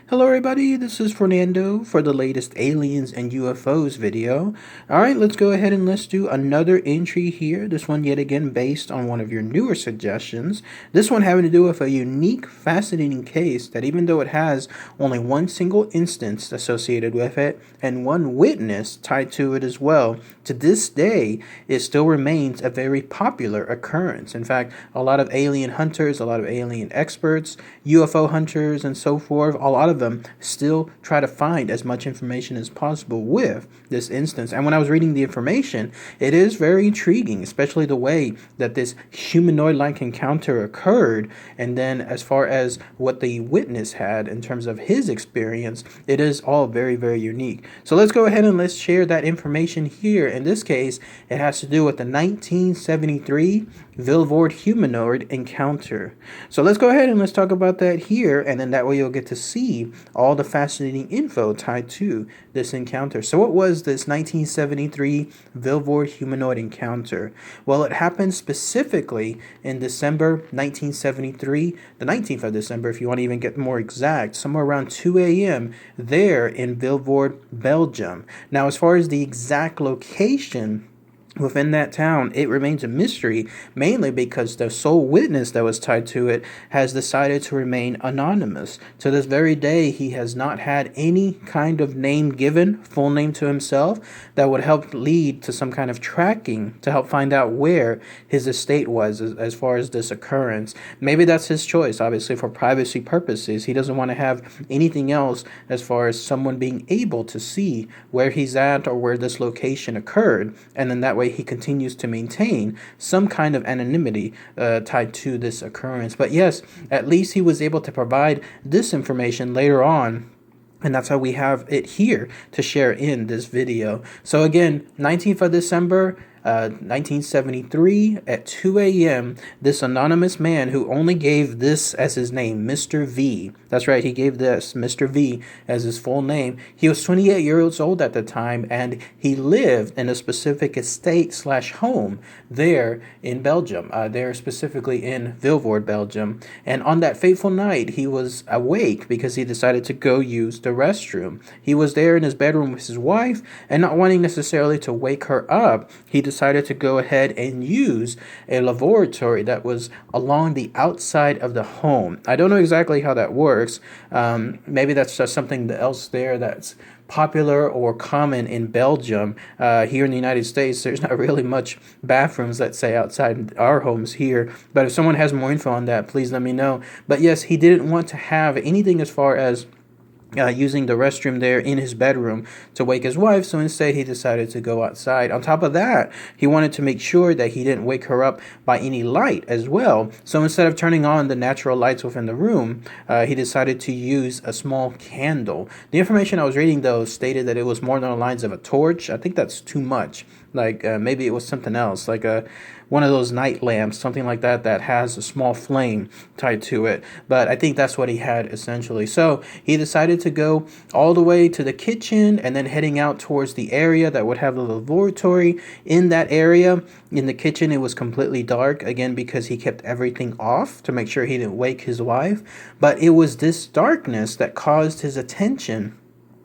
Hello everybody, this is Fernando for the latest aliens and UFOs video. Alright, let's go ahead and let's do another entry here. This one yet again based on one of your newer suggestions. This one having to do with a unique, fascinating case that even though it has only one single instance associated with it and one witness tied to it as well, to this day it still remains a very popular occurrence. In fact, a lot of alien hunters, a lot of alien experts, UFO hunters and so forth, a lot of them still try to find as much information as possible with this instance. And when I was reading the information, it is very intriguing, especially the way that this humanoid-like encounter occurred. And then as far as what the witness had in terms of his experience, it is all very, very unique. So let's go ahead and let's share that information here. In this case, it has to do with the 1973 Vilvoorde Humanoid Encounter. So let's go ahead and let's talk about that here, and then that way you'll get to see all the fascinating info tied to this encounter. So what was this 1973 Vilvoorde Humanoid Encounter? Well, it happened specifically in December 1973, the 19th of December, if you want to even get more exact, somewhere around 2 a.m. there in Vilvoorde, Belgium. Now, as far as the exact location within that town, it remains a mystery, mainly because the sole witness that was tied to it has decided to remain anonymous. To this very day, he has not had any kind of name given, full name to himself, that would help lead to some kind of tracking to help find out where his estate was as far as this occurrence. Maybe that's his choice, obviously, for privacy purposes. He doesn't want to have anything else as far as someone being able to see where he's at or where this location occurred, and then that way he continues to maintain some kind of anonymity tied to this occurrence. But yes, at least he was able to provide this information later on. And that's how we have it here to share in this video. So again, 19th of December, 1973 at 2 a.m., this anonymous man who only gave this as his name, Mr. V. That's right, he gave this, Mr. V, as his full name. He was 28 years old at the time, and he lived in a specific estate/home there in Belgium, there specifically in Vilvoorde, Belgium. And on that fateful night, he was awake because he decided to go use the restroom. He was there in his bedroom with his wife, and not wanting necessarily to wake her up, he decided to go ahead and use a laboratory that was along the outside of the home. I don't know exactly how that works. Maybe that's just something else there that's popular or common in Belgium. Here in the United States, there's not really much bathrooms, let's say, outside our homes here. But if someone has more info on that, please let me know. But yes, he didn't want to have anything as far as using the restroom there in his bedroom to wake his wife, so instead he decided to go outside. On top of that, he wanted to make sure that he didn't wake her up by any light as well, so instead of turning on the natural lights within the room, he decided to use a small candle. The information I was reading, though, stated that it was more than the lines of a torch. I think that's too much. Like maybe it was something else, like one of those night lamps, something like that, that has a small flame tied to it. But I think that's what he had essentially. So he decided to go all the way to the kitchen and then heading out towards the area that would have the laboratory. In that area, in the kitchen, it was completely dark, again, because he kept everything off to make sure he didn't wake his wife. But it was this darkness that caused his attention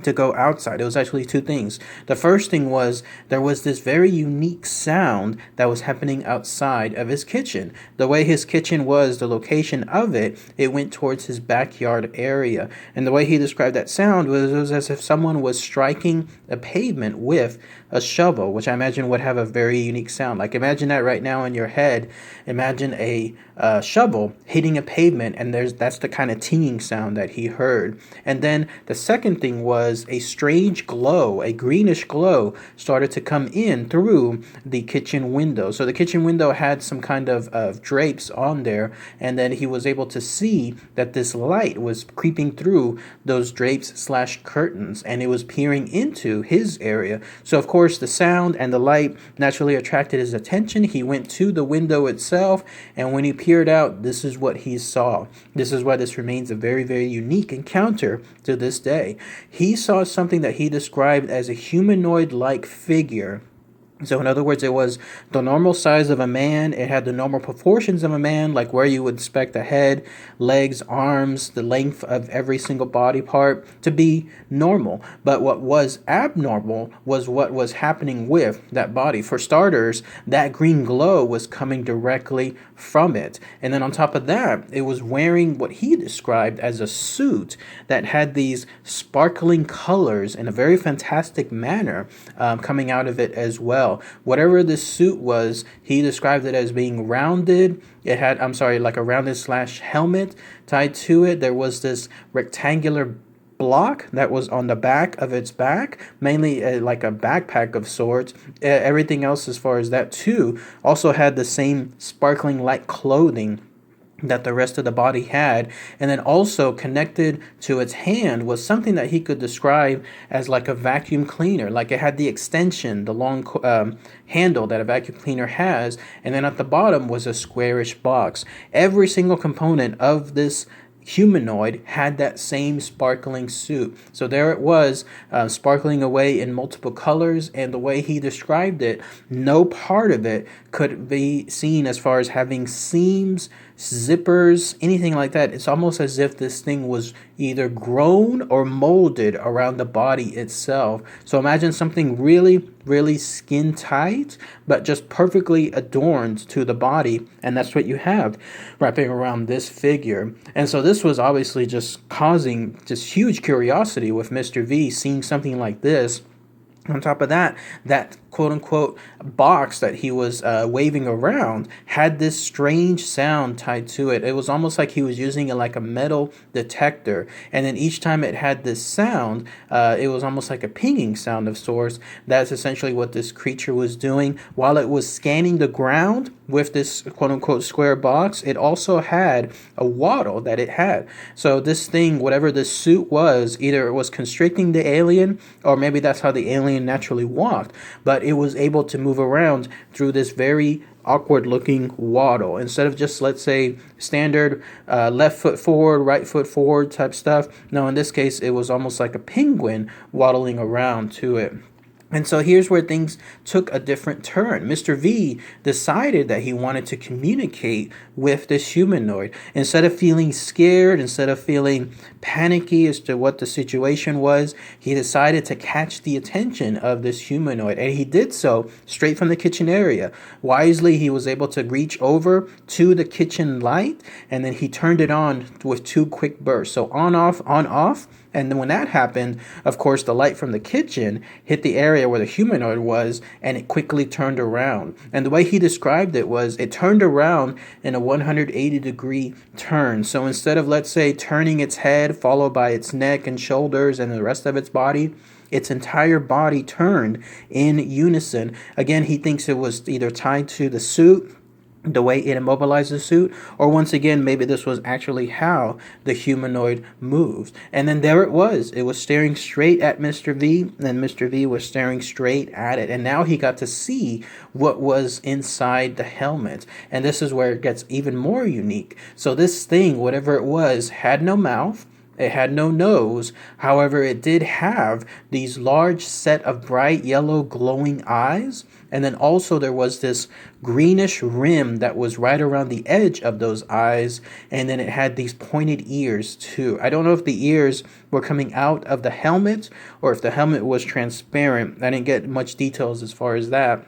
to go outside. It was actually two things. The first thing was there was this very unique sound that was happening outside of his kitchen. The way his kitchen was, the location of it, it went towards his backyard area. And the way he described that sound was, it was as if someone was striking a pavement with a shovel, which I imagine would have a very unique sound. Like imagine that right now in your head. Imagine a shovel hitting a pavement, and that's the kind of tinging sound that he heard. And then the second thing was a strange glow, a greenish glow started to come in through the kitchen window. So the kitchen window had some kind of drapes on there, and then he was able to see that this light was creeping through those drapes/curtains, and it was peering into his area. So of course the sound and the light naturally attracted his attention. He went to the window itself, and when he peered out, this is what he saw. This is why this remains a very, very unique encounter to this day. He saw something that he described as a humanoid-like figure So in other words, it was the normal size of a man. It had the normal proportions of a man, like where you would expect a head, legs, arms, the length of every single body part to be normal. But what was abnormal was what was happening with that body. For starters, that green glow was coming directly from it. And then on top of that, it was wearing what he described as a suit that had these sparkling colors in a very fantastic manner coming out of it as well. Whatever this suit was, he described it as being rounded. It had, like a rounded slash helmet tied to it. There was this rectangular block that was on the back of its back, mainly like a backpack of sorts. Everything else, as far as that too, also had the same sparkling light clothing that the rest of the body had. And then also connected to its hand was something that he could describe as like a vacuum cleaner. Like it had the extension, the long handle that a vacuum cleaner has, and then at the bottom was a squarish box. Every single component of this humanoid had that same sparkling suit. So there it was, sparkling away in multiple colors, and the way he described it, no part of it could be seen as far as having seams, zippers, anything like that. It's almost as if this thing was either grown or molded around the body itself. So imagine something really, really skin tight, but just perfectly adorned to the body. And that's what you have wrapping around this figure. And so this was obviously just causing just huge curiosity with Mr. V seeing something like this. On top of that, that quote-unquote box that he was waving around had this strange sound tied to it. It was almost like he was using it like a metal detector. And then each time it had this sound, it was almost like a pinging sound of sorts. That's essentially what this creature was doing. While it was scanning the ground with this quote-unquote square box, it also had a waddle that it had. So this thing, whatever this suit was, either it was constricting the alien, or maybe that's how the alien naturally walked, but it was able to move around through this very awkward looking waddle instead of just, let's say, standard left foot forward, right foot forward type stuff. No, in this case it was almost like a penguin waddling around to it. And so here's where things took a different turn. Mr. V decided that he wanted to communicate with this humanoid. Instead of feeling scared, instead of feeling panicky as to what the situation was, he decided to catch the attention of this humanoid. And he did so straight from the kitchen area. Wisely, he was able to reach over to the kitchen light, and then he turned it on with 2 quick bursts. So on, off, on, off. And then when that happened, of course, the light from the kitchen hit the area where the humanoid was, and it quickly turned around. And the way he described it was it turned around in a 180-degree turn. So instead of, let's say, turning its head, followed by its neck and shoulders and the rest of its body, its entire body turned in unison. Again, he thinks it was either tied to the suit, the way it immobilized the suit, or once again, maybe this was actually how the humanoid moves. And then there it was staring straight at Mr. V, and Mr. V was staring straight at it. And now he got to see what was inside the helmet. And this is where it gets even more unique. So this thing, whatever it was, had no mouth. It had no nose. However, it did have these large set of bright yellow glowing eyes. And then also there was this greenish rim that was right around the edge of those eyes. And then it had these pointed ears too. I don't know if the ears were coming out of the helmet or if the helmet was transparent. I didn't get much details as far as that.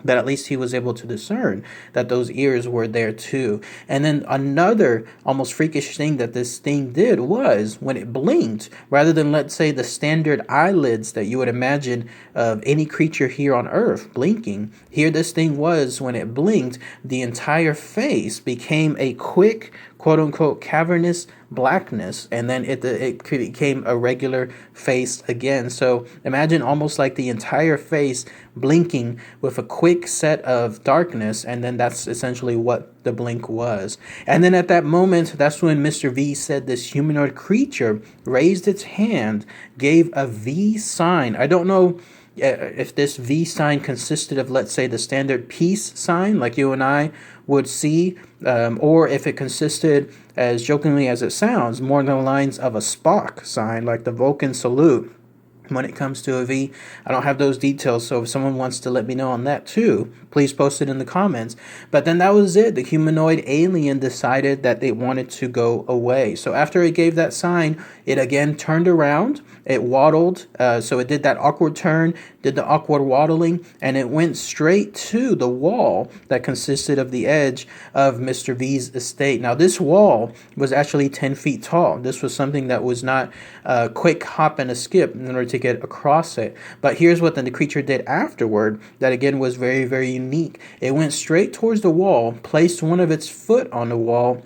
But at least he was able to discern that those ears were there too. And then another almost freakish thing that this thing did was when it blinked, rather than, let's say, the standard eyelids that you would imagine of any creature here on Earth blinking, here this thing was, when it blinked, the entire face became a quick, quote-unquote, cavernous blackness, and then it became a regular face again. So imagine almost like the entire face blinking with a quick set of darkness, and then that's essentially what the blink was. And then at that moment, that's when Mr. V said this humanoid creature raised its hand, gave a V sign. I don't know if this V sign consisted of, let's say, the standard peace sign like you and I would see, or if it consisted, as jokingly as it sounds, more along the lines of a Spock sign like the Vulcan salute. when it comes to a V. I don't have those details, so if someone wants to let me know on that too, please post it in the comments. But then that was it. The humanoid alien decided that they wanted to go away. So after it gave that sign, it again turned around. It waddled, so it did that awkward turn, did the awkward waddling, and it went straight to the wall that consisted of the edge of Mr. V's estate. Now, this wall was actually 10 feet tall. This was something that was not a quick hop and a skip in order to get across it. But here's what the creature did afterward that, again, was very, very unique. It went straight towards the wall, placed one of its foot on the wall,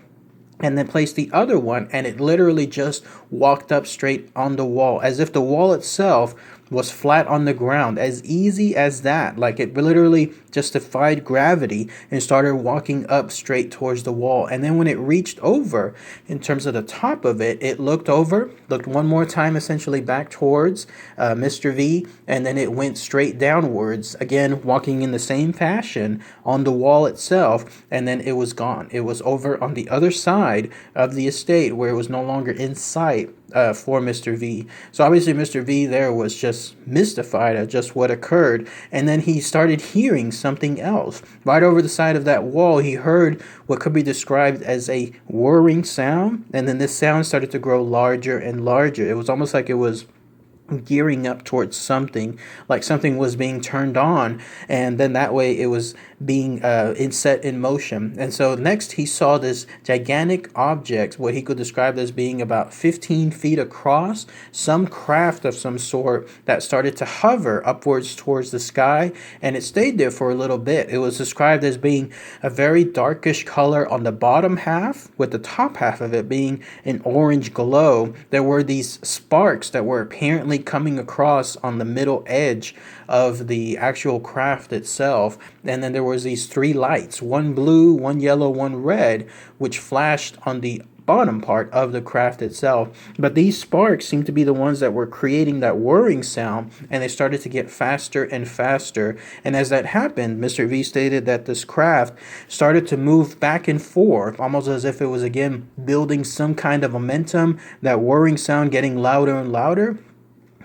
and then placed the other one, and it literally just walked up straight on the wall, as if the wall itself was flat on the ground. As easy as that. Like, it literally just defied gravity and started walking up straight towards the wall. And then when it reached over, in terms of the top of it, it looked over, looked one more time essentially back towards Mr. V, and then it went straight downwards, again walking in the same fashion on the wall itself, and then it was gone. It was over on the other side of the estate where it was no longer in sight for Mr. V. So obviously Mr. V there was just mystified at just what occurred, and then he started hearing something else. Right over the side of that wall, he heard what could be described as a whirring sound, and then this sound started to grow larger and larger. It was almost like it was gearing up towards something, like something was being turned on, and then that way it was being set in motion. And so next he saw this gigantic object, what he could describe as being about 15 feet across, some craft of some sort that started to hover upwards towards the sky, and it stayed there for a little bit. It was described as being a very darkish color on the bottom half, with the top half of it being an orange glow. There were these sparks that were apparently coming across on the middle edge of the actual craft itself, and then there was these three lights, one blue, one yellow, one red, which flashed on the bottom part of the craft itself. But these sparks seemed to be the ones that were creating that whirring sound, and they started to get faster and faster. And as that happened, Mr. V stated that this craft started to move back and forth, almost as if it was again building some kind of momentum, that whirring sound getting louder and louder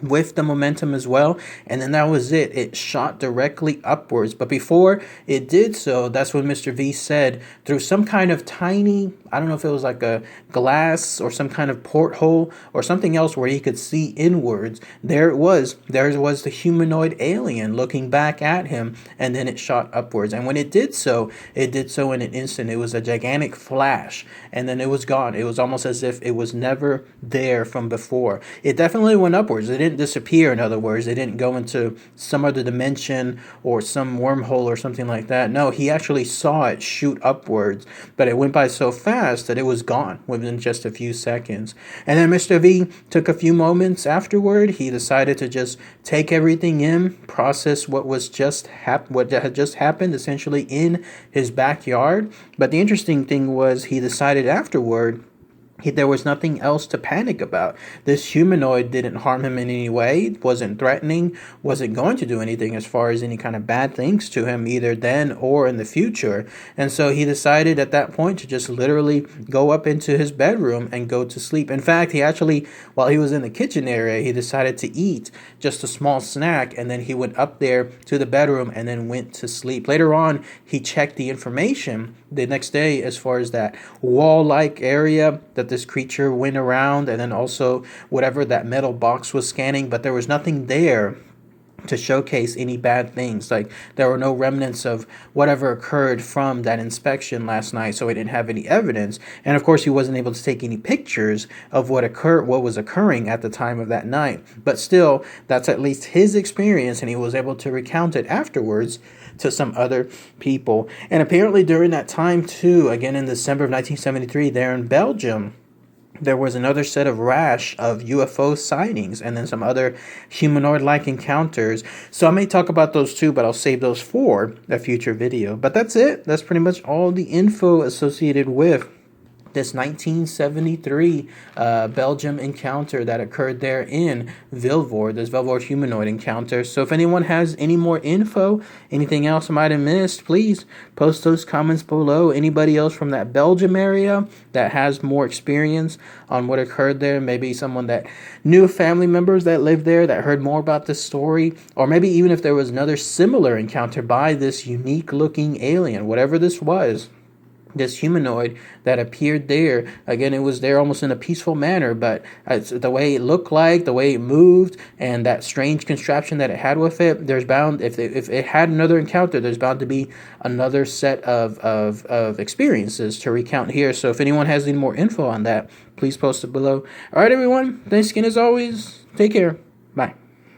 with the momentum as well. And then that was it. It shot directly upwards. But before it did so, that's when Mr. V said, through some kind of tiny, I don't know if it was like a glass or some kind of porthole or something else where he could see inwards, there was the humanoid alien looking back at him, and then it shot upwards. And when it did so in an instant. It was a gigantic flash, and then it was gone. It was almost as if it was never there from before. It definitely went upwards. It didn't disappear. In other words, it didn't go into some other dimension or some wormhole or something like that. No, he actually saw it shoot upwards, but it went by so fast that it was gone within just a few seconds. And then Mr. V took a few moments afterward. He decided to just take everything in, process what had just happened essentially in his backyard. But the interesting thing was he decided afterward there was nothing else to panic about. This humanoid didn't harm him in any way, wasn't threatening, wasn't going to do anything as far as any kind of bad things to him, either then or in the future. And so he decided at that point to just literally go up into his bedroom and go to sleep. In fact, he actually, while he was in the kitchen area, he decided to eat just a small snack, and then he went up there to the bedroom and then went to sleep. Later on, he checked the information the next day as far as that wall-like area that this creature went around, and then also whatever that metal box was scanning, but there was nothing there to showcase any bad things. Like, there were no remnants of whatever occurred from that inspection last night, so he didn't have any evidence. And of course, he wasn't able to take any pictures of what was occurring at the time of that night. But still, that's at least his experience, and he was able to recount it afterwards to some other people. And apparently during that time too, again in December of 1973, there in Belgium, there was another set of rash of UFO sightings, and then some other humanoid-like encounters. So I may talk about those too, but I'll save those for a future video. But that's it. That's pretty much all the info associated with this 1973 Belgium encounter that occurred there in Vilvoorde, this Vilvoorde Humanoid Encounter. So if anyone has any more info, anything else I might have missed, please post those comments below. Anybody else from that Belgium area that has more experience on what occurred there, maybe someone that knew family members that lived there that heard more about this story, or maybe even if there was another similar encounter by this unique looking alien, whatever this was, this humanoid that appeared there. Again, it was there almost in a peaceful manner, but the way it looked like, the way it moved, and that strange contraption that it had with it, there's bound, if it had another encounter, there's bound to be another set of experiences to recount here. So if anyone has any more info on that, please post it below. All right, everyone. Thanks again as always. Take care. Bye.